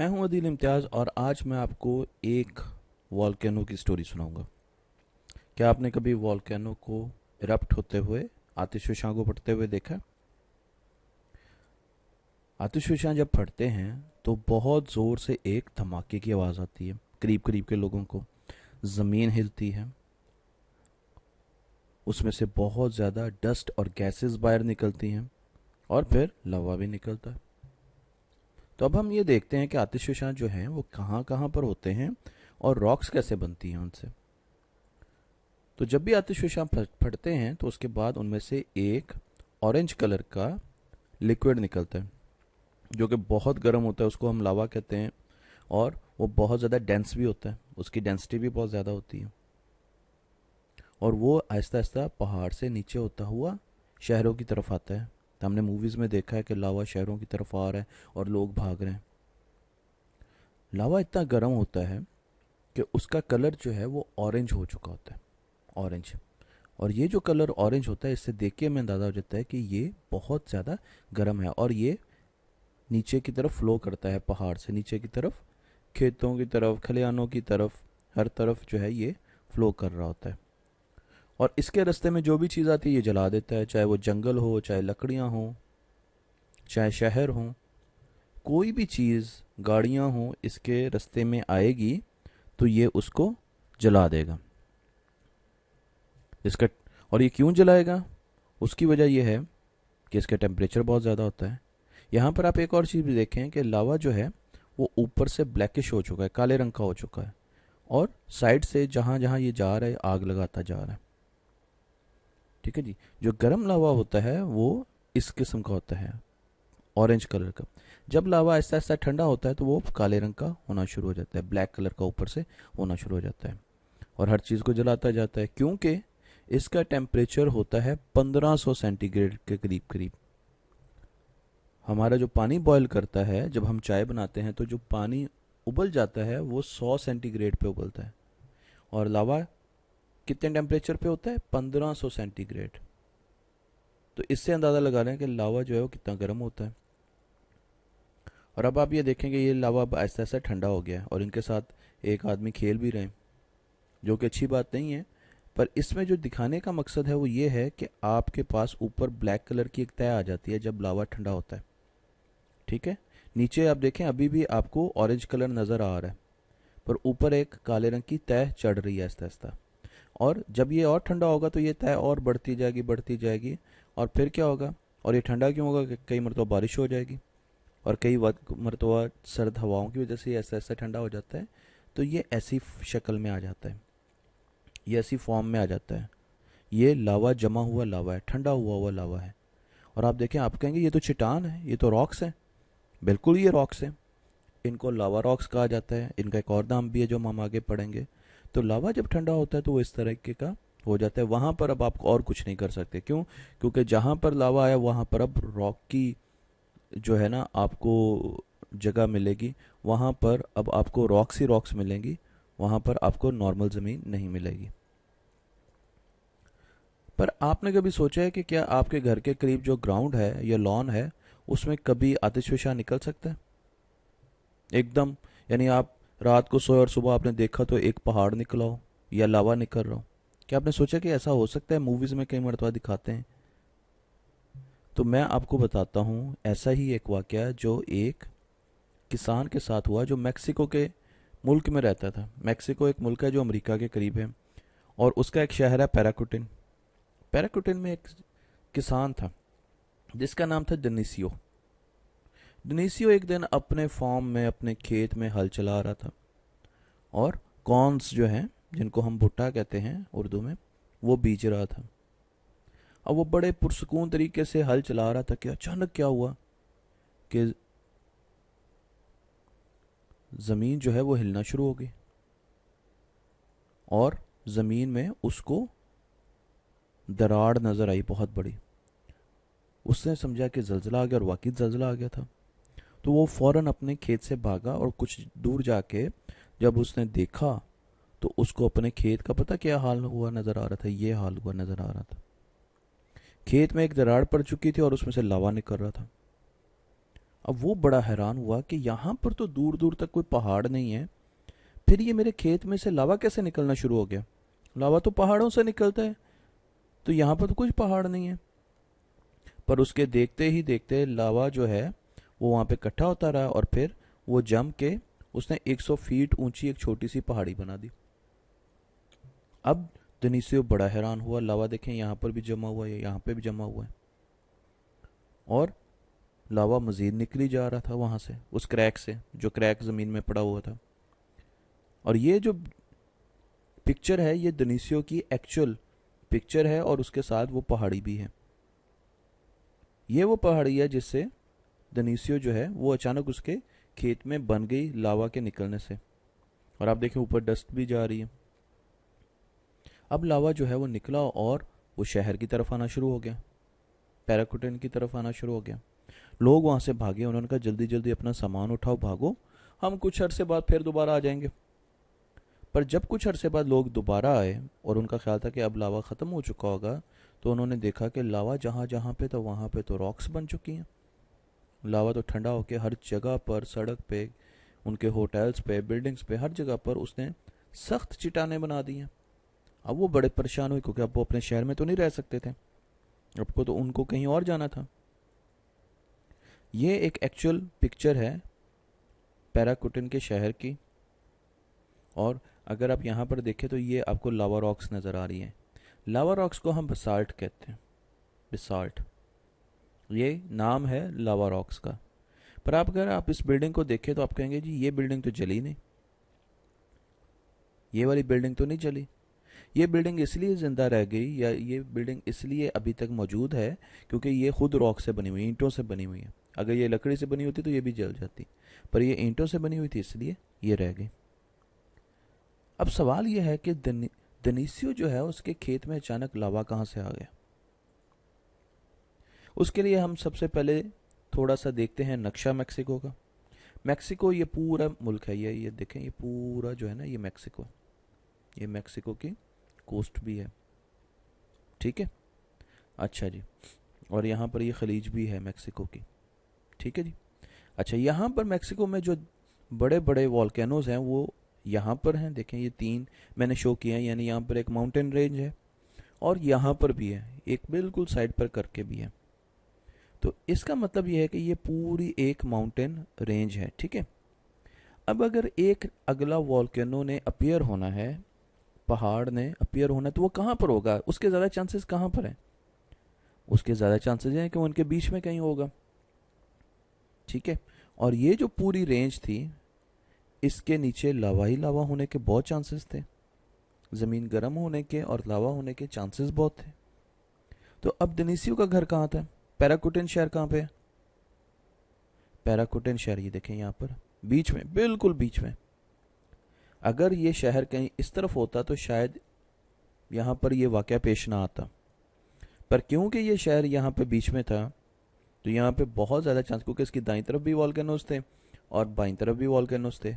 मैं हूं अदील इम्तियाज़ और आज मैं आपको एक वॉल्केनो की स्टोरी सुनाऊंगा। क्या आपने कभी वॉल्केनो को इरप्ट होते हुए आतिशबाजी को फटते हुए देखा है? आतिशबाजी जब फटते हैं तो बहुत ज़ोर से एक धमाके की आवाज़ आती है। करीब करीब के लोगों को ज़मीन हिलती है, उसमें से बहुत ज़्यादा डस्ट और गैसेस बाहर निकलती हैं और फिर लवा भी निकलता है। तो अब हम ये देखते हैं कि आतिशबाजी जो हैं वो कहाँ कहाँ पर होते हैं और रॉक्स कैसे बनती हैं उनसे। तो जब भी आतिशबाजी फटते हैं तो उसके बाद उनमें से एक ऑरेंज कलर का लिक्विड निकलता है जो कि बहुत गर्म होता है, उसको हम लावा कहते हैं। और वो बहुत ज़्यादा डेंस भी होता है, उसकी डेंसिटी भी बहुत ज़्यादा होती है। और वो आहिस्ता आहिस्ता पहाड़ से नीचे होता हुआ शहरों की तरफ आता है। तो हमने मूवीज़ में देखा है कि लावा शहरों की तरफ आ रहा है और लोग भाग रहे हैं। लावा इतना गर्म होता है कि उसका कलर जो है वो ऑरेंज हो चुका होता है, ऑरेंज। और ये जो कलर ऑरेंज होता है, इससे देख के हमें अंदाज़ा हो जाता है कि ये बहुत ज़्यादा गर्म है और ये नीचे की तरफ फ्लो करता है, पहाड़ से नीचे की तरफ, खेतों की तरफ, खलिहानों की तरफ, हर तरफ जो है ये फ्लो कर रहा होता है। और इसके रास्ते में जो भी चीज़ आती है ये जला देता है, चाहे वो जंगल हो, चाहे लकड़ियाँ हों, चाहे शहर हों। कोई भी चीज़, गाड़ियाँ हों, इसके रास्ते में आएगी तो ये उसको जला देगा। इसका और ये क्यों जलाएगा? उसकी वजह यह है कि इसका टेम्परेचर बहुत ज़्यादा होता है। यहाँ पर आप एक और चीज़ भी देखें कि लावा जो है वो ऊपर से ब्लैकिश हो चुका है, काले रंग का हो चुका है। और साइड से जहाँ जहाँ ये जा रहा है आग लगाता जा रहा है। ठीक है जी। जो गर्म लावा होता है वो इस किस्म का होता है, ऑरेंज कलर का। जब लावा ऐसा ऐसा ठंडा होता है तो वो काले रंग का होना शुरू हो जाता है, ब्लैक कलर का ऊपर से होना शुरू हो जाता है और हर चीज़ को जलाता जाता है, क्योंकि इसका टेम्परेचर होता है 1500 सेंटीग्रेड के करीब करीब। हमारा जो पानी बॉयल करता है, जब हम चाय बनाते हैं तो जो पानी उबल जाता है वो 100 सेंटीग्रेड पे उबलता है। और लावा कितने टेम्परेचर पे होता है? 1500 सेंटीग्रेड। तो इससे अंदाज़ा लगा रहे हैं कि लावा जो है वो कितना गर्म होता है। और अब आप ये देखेंगे ये लावा अब ऐसा ऐसा ठंडा हो गया है और इनके साथ एक आदमी खेल भी रहे हैं, जो कि अच्छी बात नहीं है। पर इसमें जो दिखाने का मकसद है वो ये है कि आपके पास ऊपर ब्लैक कलर की एक तय आ जाती है जब लावा ठंडा होता है। ठीक है। नीचे आप देखें अभी भी आपको ऑरेंज कलर नज़र आ रहा है, पर ऊपर एक काले रंग की तय चढ़ रही है आहिस्ता आहिस्ता। और जब ये और ठंडा होगा तो ये तय और बढ़ती जाएगी, बढ़ती जाएगी। और फिर क्या होगा? और ये ठंडा क्यों होगा कि कई मरतबा बारिश हो जाएगी और कई मरतबा सर्द हवाओं की वजह से ऐसा ऐसा ठंडा हो जाता है। तो ये ऐसी शक्ल में आ जाता है, ये ऐसी फॉर्म में आ जाता है। ये लावा जमा हुआ लावा है, ठंडा हुआ हुआ लावा है। और आप देखें, आप कहेंगे ये तो चट्टान है, ये तो रॉक्स है। बिल्कुल ये रॉक्स है। इनको लावा रॉक्स कहा जाता है। इनका एक और नाम भी है जो हम आगे पढ़ेंगे। तो लावा जब ठंडा होता है तो वो इस तरीके का हो जाता है। वहाँ पर अब आप और कुछ नहीं कर सकते। क्यों? क्योंकि जहाँ पर लावा आया वहाँ पर अब रॉक की जो है ना आपको जगह मिलेगी। वहाँ पर अब आपको रॉक्स ही रॉक्स मिलेंगी, वहाँ पर आपको नॉर्मल ज़मीन नहीं मिलेगी। पर आपने कभी सोचा है कि क्या आपके घर के करीब जो ग्राउंड है या लॉन है उसमें कभी आतिशबाजी निकल सकता है एकदम? यानी आप रात को सोए और सुबह आपने देखा तो एक पहाड़ निकला हो या लावा निकल रहा हो। क्या आपने सोचा कि ऐसा हो सकता है? मूवीज़ में कई मरतबा दिखाते हैं। तो मैं आपको बताता हूँ ऐसा ही एक वाक़या जो एक किसान के साथ हुआ जो मैक्सिको के मुल्क में रहता था। मैक्सिको एक मुल्क है जो अमेरिका के करीब है और उसका एक शहर है पैराकुटिन। पैराकुटिन में एक किसान था जिसका नाम था डिनीसियो। डिनीसियो एक दिन अपने फार्म में, अपने खेत में हल चला रहा था और कॉर्न्स जो हैं, जिनको हम भुट्टा कहते हैं उर्दू में, वो बीज रहा था। अब वो बड़े पुरसकून तरीके से हल चला रहा था कि अचानक क्या हुआ कि ज़मीन जो है वो हिलना शुरू हो गई और ज़मीन में उसको दरार नज़र आई बहुत बड़ी। उसने समझा कि जल्जला आ गया और वाकई जल्जला आ गया था। तो वो फौरन अपने खेत से भागा और कुछ दूर जाके जब उसने देखा तो उसको अपने खेत का पता क्या हाल हुआ नज़र आ रहा था? ये हाल हुआ नज़र आ रहा था। खेत में एक दरार पड़ चुकी थी और उसमें से लावा निकल रहा था। अब वो बड़ा हैरान हुआ कि यहाँ पर तो दूर दूर तक कोई पहाड़ नहीं है, फिर ये मेरे खेत में से लावा कैसे निकलना शुरू हो गया? लावा तो पहाड़ों से निकलता है, तो यहाँ पर तो कुछ पहाड़ नहीं है। पर उसके देखते ही देखते लावा जो है वो वहाँ पे इकट्ठा होता रहा, और फिर वो जम के उसने 100 फीट ऊंची एक छोटी सी पहाड़ी बना दी। अब दनीसियो बड़ा हैरान हुआ, लावा देखें यहाँ पर भी जमा हुआ है, यहाँ पे भी जमा हुआ है, और लावा मजीद निकली जा रहा था वहां से, उस क्रैक से जो क्रैक जमीन में पड़ा हुआ था। और ये जो पिक्चर है ये दनीसियो की एक्चुअल पिक्चर है, और उसके साथ वो पहाड़ी भी है। ये वो पहाड़ी है जिससे दनीसियो जो है वो अचानक उसके खेत में बन गई लावा के निकलने से। और आप देखें ऊपर डस्ट भी जा रही है। अब लावा जो है वो निकला और वो शहर की तरफ आना शुरू हो गया, पैराकुटन की तरफ आना शुरू हो गया। लोग वहां से भागे, उन्होंने कहा जल्दी जल्दी अपना सामान उठाओ, भागो, हम कुछ अरसे बाद फिर दोबारा आ जाएंगे। पर जब कुछ अरसे बाद लोग दोबारा आए और उनका ख्याल था कि अब लावा ख़त्म हो चुका होगा, तो उन्होंने देखा कि लावा जहाँ जहाँ पे था वहाँ पे तो रॉक्स बन चुकी हैं। लावा तो ठंडा होकर हर जगह पर, सड़क पे, उनके होटल्स पे, बिल्डिंग्स पे, हर जगह पर उसने सख्त चट्टाने बना दी हैं। अब वो बड़े परेशान हुए क्योंकि अब वो अपने शहर में तो नहीं रह सकते थे, आपको तो उनको कहीं और जाना था। ये एक एक्चुअल पिक्चर है पैराकुटन के शहर की। और अगर आप यहाँ पर देखें तो ये आपको लावा रॉक्स नज़र आ रही हैं। लावा रॉक्स को हम बसाल्ट कहते हैं, बसाल्ट, ये नाम है लावा रॉक्स का। पर आप अगर आप इस बिल्डिंग को देखें तो आप कहेंगे जी ये बिल्डिंग तो जली नहीं, ये वाली बिल्डिंग तो नहीं जली। ये बिल्डिंग इसलिए ज़िंदा रह गई, या ये बिल्डिंग इसलिए अभी तक मौजूद है क्योंकि ये खुद रॉक से बनी हुई, ईंटों से बनी हुई है। अगर ये लकड़ी से बनी होती तो ये भी जल जाती, पर ये ईंटों से बनी हुई थी इसलिए ये रह गई। अब सवाल यह है कि दनीसियो जो है उसके खेत में अचानक लावा कहाँ से आ गया? उसके लिए हम सबसे पहले थोड़ा सा देखते हैं नक्शा मैक्सिको का। मैक्सिको ये पूरा मुल्क है, ये देखें, ये पूरा जो है ना ये मैक्सिको, ये मैक्सिको की कोस्ट भी है, ठीक है। अच्छा जी, और यहाँ पर ये खलीज भी है मैक्सिको की, ठीक है जी। अच्छा, यहाँ पर मैक्सिको में जो बड़े बड़े वॉल्केनोज हैं वो यहाँ पर हैं, देखें ये 3 मैंने शो किए हैं, यानी यहाँ पर एक माउंटेन रेंज है और यहाँ पर भी है, एक बिल्कुल साइड पर करके भी है। तो इसका मतलब ये है कि ये पूरी एक माउंटेन रेंज है, ठीक है। अब अगर एक अगला वॉल्केनो ने अपीयर होना है, पहाड़ ने अपीयर होना है, तो वो कहाँ पर होगा? उसके ज़्यादा चांसेस कहाँ पर हैं? उसके ज़्यादा चांसेस हैं कि वो उनके बीच में कहीं होगा, ठीक है। और ये जो पूरी रेंज थी इसके नीचे लावा ही लावा होने के बहुत चांसेस थे, ज़मीन गर्म होने के और लावा होने के चांसेस बहुत थे। तो अब दनीसियो का घर कहाँ था? पैराकुटन शहर कहाँ पे है? पैराकुटन शहर ये देखें यहाँ पर बीच में, बिल्कुल बीच में। अगर ये शहर कहीं इस तरफ होता तो शायद यहाँ पर ये वाक़या पेश ना आता, पर क्योंकि ये शहर यहाँ पे बीच में था तो यहाँ पे बहुत ज़्यादा चांस, क्योंकि इसकी दाईं तरफ भी वॉल्केनोज थे और बाईं तरफ भी वॉल्केनोज थे,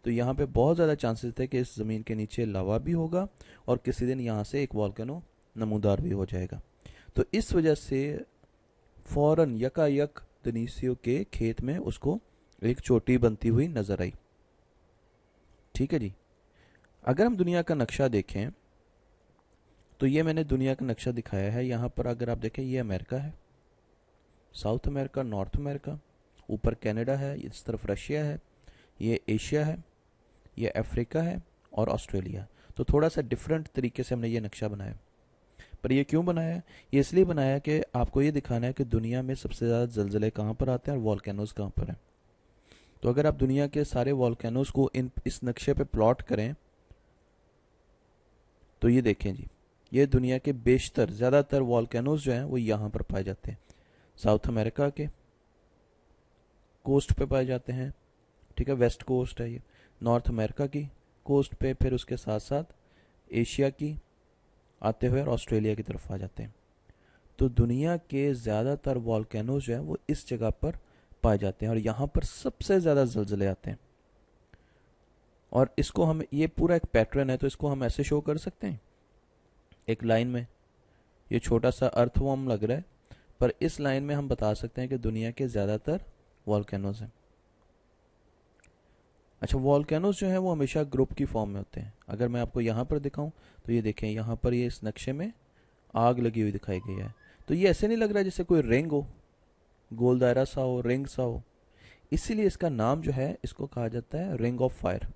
तो यहाँ पे बहुत ज़्यादा चांसेस थे कि इस ज़मीन के नीचे लावा भी होगा और किसी दिन यहाँ से एक वॉल्केनो नमूदार भी हो जाएगा। तो इस वजह से फौरन यकायक दनीसियो के खेत में उसको एक चोटी बनती हुई नजर आई, ठीक है जी। अगर हम दुनिया का नक्शा देखें तो ये मैंने दुनिया का नक्शा दिखाया है। यहाँ पर अगर आप देखें ये अमेरिका है, साउथ अमेरिका, नॉर्थ अमेरिका, ऊपर कनाडा है, इस तरफ रशिया है, ये एशिया है, ये अफ्रीका है और ऑस्ट्रेलिया। तो थोड़ा सा डिफरेंट तरीके से हमने ये नक्शा बनाया। पर ये क्यों बनाया? ये इसलिए बनाया कि आपको ये दिखाना है कि दुनिया में सबसे ज़्यादा जलजले कहाँ पर आते हैं और वॉल्केनोज कहाँ पर हैं। तो अगर आप दुनिया के सारे वॉल्केनोज को इस नक्शे पे प्लॉट करें तो ये देखें जी, ये दुनिया के बेशतर ज़्यादातर वॉल्केनोज जो हैं वो यहाँ पर पाए जाते हैं। साउथ अमेरिका के कोस्ट पे पाए जाते हैं, ठीक है, वेस्ट कोस्ट है ये। नॉर्थ अमेरिका की कोस्ट पे, फिर उसके साथ साथ एशिया की आते हुए और ऑस्ट्रेलिया की तरफ आ जाते हैं। तो दुनिया के ज़्यादातर वॉल्केनोज जो हैं वो इस जगह पर पाए जाते हैं और यहाँ पर सबसे ज़्यादा जलजले आते हैं। और इसको हम, ये पूरा एक पैटर्न है तो इसको हम ऐसे शो कर सकते हैं एक लाइन में। ये छोटा सा अर्थवॉर्म लग रहा है, पर इस लाइन में हम बता सकते हैं कि दुनिया के ज़्यादातर वॉल्केनोज हैं। अच्छा, वॉल्केनोज जो है वो हमेशा ग्रुप की फॉर्म में होते हैं। अगर मैं आपको यहाँ पर दिखाऊं तो ये देखें, यहाँ पर ये इस नक्शे में आग लगी हुई दिखाई गई है। तो ये ऐसे नहीं लग रहा है जैसे कोई रिंग हो, गोल दायरा सा हो, रिंग सा हो। इसीलिए इसका नाम जो है, इसको कहा जाता है ring of fire.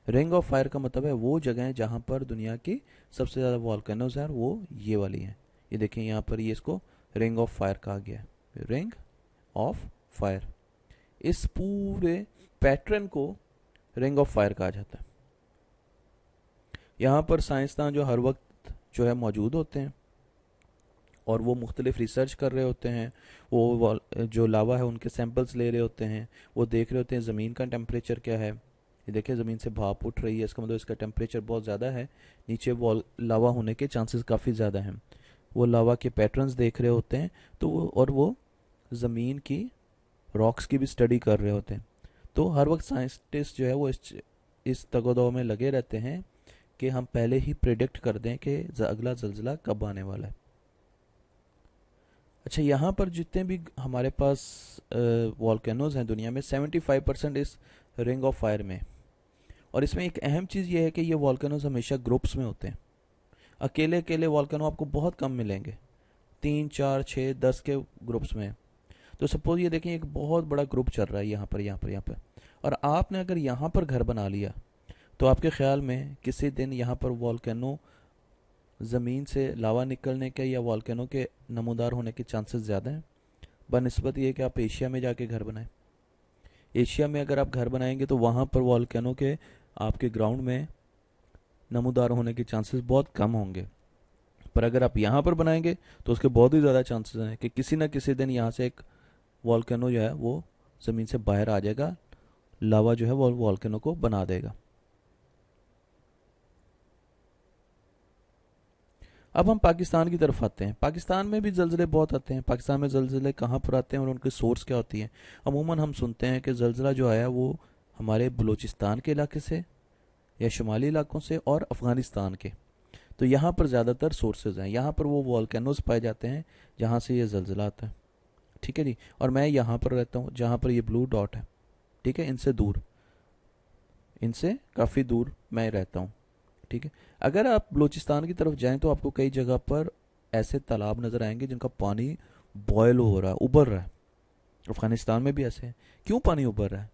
Ring of fire का मतलब है वो जगह है जहाँ पर दुनिया की सबसे ज़्यादा वॉल्केनोज हैं, और वो ये वाली हैं। ये देखें यहाँ पर, ये इसको रिंग ऑफ फायर कहा गया है, रिंग ऑफ फायर। इस पूरे पैटर्न को रिंग ऑफ फायर कहा जाता है। यहाँ पर साइंसदान जो हर वक्त जो है मौजूद होते हैं, और वो मुख्तलिफ रिसर्च कर रहे होते हैं। वो जो लावा है उनके सैंपल्स ले रहे होते हैं, वो देख रहे होते हैं ज़मीन का टेम्परेचर क्या है। ये देखिए, ज़मीन से भाप उठ रही है, इसका मतलब इसका टेम्परेचर बहुत ज़्यादा है, नीचे वॉल लावा होने के चांसेस काफ़ी ज़्यादा हैं। वो लावा के पैटर्न्स देख रहे होते हैं, तो वो ज़मीन की रॉक्स की भी स्टडी कर रहे होते हैं। तो हर वक्त साइंटिस्ट जो है वो इस तगोदौ में लगे रहते हैं कि हम पहले ही प्रिडिक्ट कर दें कि अगला ज़लज़ला कब आने वाला है। अच्छा, यहाँ पर जितने भी हमारे पास वॉल्केनोज हैं दुनिया में, 75% इस रिंग ऑफ फायर में। और इसमें एक अहम चीज़ ये है कि ये वॉल्केनोज हमेशा ग्रुप्स में होते हैं। अकेले अकेले वॉल्केनो आपको बहुत कम मिलेंगे, 3 4 6 10 के ग्रुप्स में। तो सपोज ये देखें, एक बहुत बड़ा ग्रुप चल रहा है यहाँ पर, यहाँ पर, यहाँ पर, और आपने अगर यहाँ पर घर बना लिया, तो आपके ख्याल में किसी दिन यहाँ पर वॉल्केनो ज़मीन से लावा निकलने के या वॉल्केनो के नमूदार होने के चांसेस ज़्यादा हैं बनिस्बत ये कि आप एशिया में जाके घर बनाएं। एशिया में अगर आप घर बनाएंगे तो वहाँ पर वॉल्केनो के आपके ग्राउंड में नमूदार होने के चांसेस बहुत कम होंगे। पर अगर आप यहाँ पर बनाएंगे तो उसके बहुत ही ज़्यादा चांसेस हैं कि किसी न किसी दिन यहाँ से एक वॉल्केनो जो है वो ज़मीन से बाहर आ जाएगा, लावा जो है वो वॉल्केनो को बना देगा। अब हम पाकिस्तान की तरफ आते हैं। पाकिस्तान में भी जल्जले बहुत आते हैं। पाकिस्तान में जल्जले कहाँ पर आते हैं और उनके सोर्स क्या होती हैं? अमूमन हम सुनते हैं कि जल्जला जो आया वो हमारे बलूचिस्तान के इलाके से या शुमाली इलाकों से और अफ़गानिस्तान के। तो यहाँ पर ज़्यादातर सोर्सेज हैं, यहाँ पर वो वॉल्केनोज पाए जाते हैं जहाँ से ये जल्जला आता है। ठीक है जी। और मैं यहाँ पर रहता हूँ जहाँ पर ये ब्लू डॉट है, ठीक है, इनसे दूर, इनसे काफ़ी दूर मैं रहता हूँ। ठीक है। अगर आप बलूचिस्तान की तरफ जाएं तो आपको कई जगह पर ऐसे तालाब नज़र आएंगे जिनका पानी बॉयल हो रहा है, उबल रहा है। अफगानिस्तान में भी ऐसे है। क्यों पानी उबल रहा है?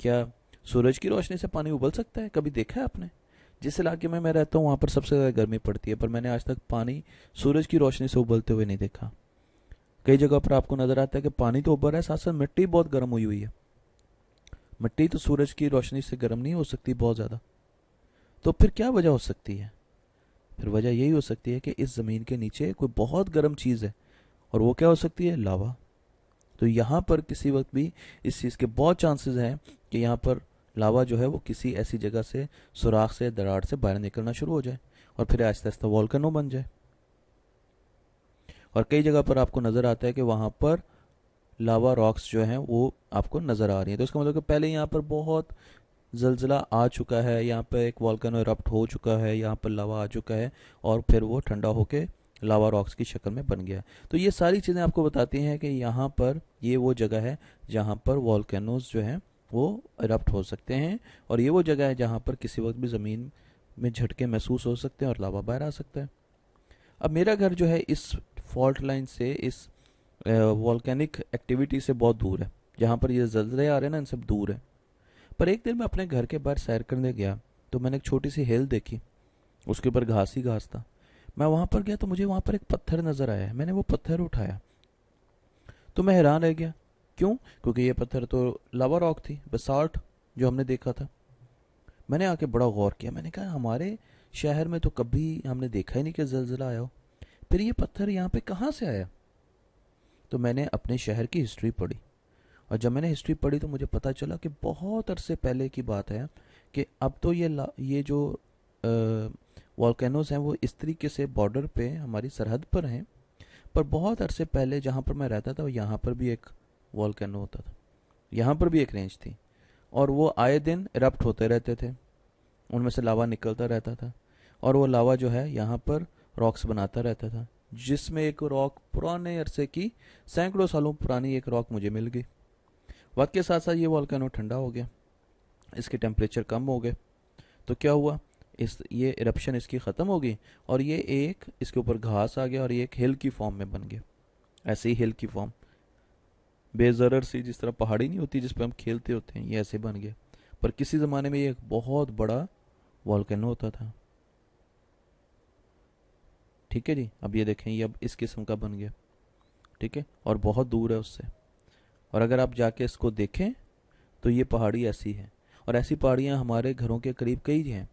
क्या सूरज की रोशनी से पानी उबल सकता है? कभी देखा है आपने? जिस इलाके में मैं रहता हूँ वहाँ पर सबसे ज़्यादा गर्मी पड़ती है, पर मैंने आज तक पानी सूरज की रोशनी से उबलते हुए नहीं देखा। कई जगह पर आपको नज़र आता है कि पानी तो उबल रहा है, साथ साथ मिट्टी बहुत गर्म हुई हुई है। मिट्टी तो सूरज की रोशनी से गर्म नहीं हो सकती बहुत ज़्यादा। तो फिर क्या वजह हो सकती है? फिर वजह यही हो सकती है कि इस ज़मीन के नीचे कोई बहुत गर्म चीज़ है, और वो क्या हो सकती है? लावा। तो यहाँ पर किसी वक्त भी इस चीज़ के बहुत चांसेस हैं कि यहाँ पर लावा जो है वो किसी ऐसी जगह से, सुराख से, दरार से बाहर निकलना शुरू हो जाए और फिर आहिस्ता आहिस्ता वॉल्केनो बन जाए। और कई जगह पर आपको नज़र आता है कि वहाँ पर लावा रॉक्स जो हैं वो आपको नज़र आ रही हैं। तो इसका मतलब कि पहले यहाँ पर बहुत जलजिला आ चुका है, यहाँ पर एक वॉल्केनो इरप्ट हो चुका है, यहाँ पर लावा आ चुका है, और फिर वो ठंडा होके लावा रॉक्स की शक्ल में बन गया। तो ये सारी चीज़ें आपको बताती हैं कि यहाँ पर ये वो जगह है जहाँ पर वॉल्केनोज जो हैं वो इरप्ट हो सकते हैं, और ये वो जगह है जहाँ पर किसी वक्त भी ज़मीन में झटके महसूस हो सकते हैं और लावा बाहर आ सकता है। अब मेरा घर जो है इस फॉल्ट लाइन से, इस वॉल्केनिक एक्टिविटी से बहुत दूर है। जहाँ पर ये जल्जले आ रहे हैं ना, इनसे दूर है। पर एक दिन मैं अपने घर के बाहर सैर करने गया तो मैंने एक छोटी सी हिल देखी, उसके ऊपर घास ही घास था। मैं वहाँ पर गया तो मुझे वहाँ पर एक पत्थर नज़र आया। मैंने वो पत्थर उठाया तो मैं हैरान रह गया। क्यों? क्योंकि ये पत्थर तो लावा रॉक थी, बसाल्ट, जो हमने देखा था। मैंने आके बड़ा गौर किया। मैंने कहा हमारे शहर में तो कभी हमने देखा ही नहीं कि जल्जला आया हो, फिर ये पत्थर यहाँ पे कहाँ से आया? तो मैंने अपने शहर की हिस्ट्री पढ़ी, और जब मैंने हिस्ट्री पढ़ी तो मुझे पता चला कि बहुत अरसे पहले की बात है कि अब तो ये जो वॉल्केनोज हैं वो इस तरीके से बॉर्डर पे हमारी सरहद पर हैं। पर बहुत अरसे पहले जहाँ पर मैं रहता था यहाँ पर भी एक वॉल्केनो होता था, यहाँ पर भी एक रेंज थी, और वो आए दिन इरप्ट होते रहते थे, उनमें से लावा निकलता रहता था, और वो लावा जो है यहाँ पर रॉक्स बनाता रहता था। जिसमें एक रॉक पुराने अरसे की, सैकड़ों सालों पुरानी एक रॉक मुझे मिल गई। वक्त के साथ साथ ये वॉल्केनो ठंडा हो गया, इसके टेम्परेचर कम हो गए, तो क्या हुआ, इस ये इरप्शन इसकी ख़त्म हो गई और ये एक इसके ऊपर घास आ गया और ये एक हिल की फॉर्म में बन गया। ऐसे ही हिल की फॉर्म बेजरर सी, जिस तरह पहाड़ी नहीं होती जिस पर हम खेलते होते हैं, ये ऐसे बन गया। पर किसी ज़माने में ये एक बहुत बड़ा वॉल्केनो होता था। ठीक है जी, अब ये देखें, ये अब इस किस्म का बन गया। ठीक है, और बहुत दूर है उससे। और अगर आप जाके इसको देखें तो ये पहाड़ी ऐसी है, और ऐसी पहाड़ियाँ हमारे घरों के करीब कई हैं।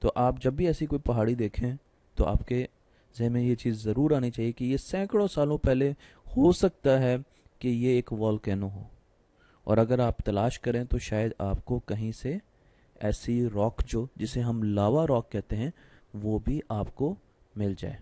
तो आप जब भी ऐसी कोई पहाड़ी देखें तो आपके जहन में ये चीज़ ज़रूर आनी चाहिए कि ये सैकड़ों सालों पहले हो सकता है कि ये एक वॉल्केनो हो। और अगर आप तलाश करें तो शायद आपको कहीं से ऐसी रॉक, जो जिसे हम लावा रॉक कहते हैं, वो भी आपको मिल जाए।